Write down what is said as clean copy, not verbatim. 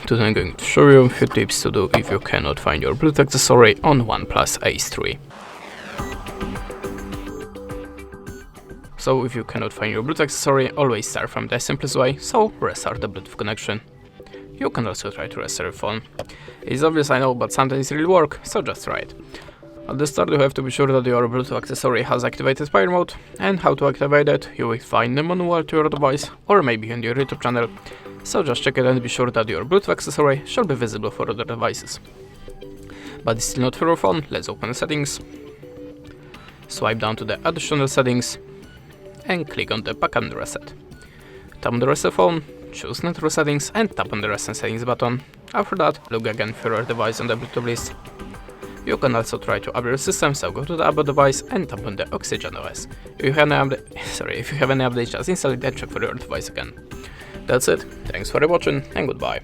Today I'm going to show you a few tips to do if you cannot find your Bluetooth accessory on OnePlus Ace 3. So if you cannot find your Bluetooth accessory, always start from the simplest way, so restart the Bluetooth connection. You can also try to restart your phone. It's obvious, I know, but sometimes it really works, so just try it. At the start you have to be sure that your Bluetooth accessory has activated pair mode, and how to activate it you will find the manual to your device, or maybe on your YouTube channel, so just check it and be sure that your Bluetooth accessory should be visible for other devices. But it's still not for your phone. Let's open the settings, swipe down to the additional settings, and click on the backup reset. Tap on the reset phone, choose network settings, and tap on the reset settings button. After that, look again for your device on the Bluetooth list. You can also try to upgrade your system, so go to the About device and tap on the Oxygen OS. If you have any updates, just install it and check for your device again. That's it, thanks for watching and goodbye.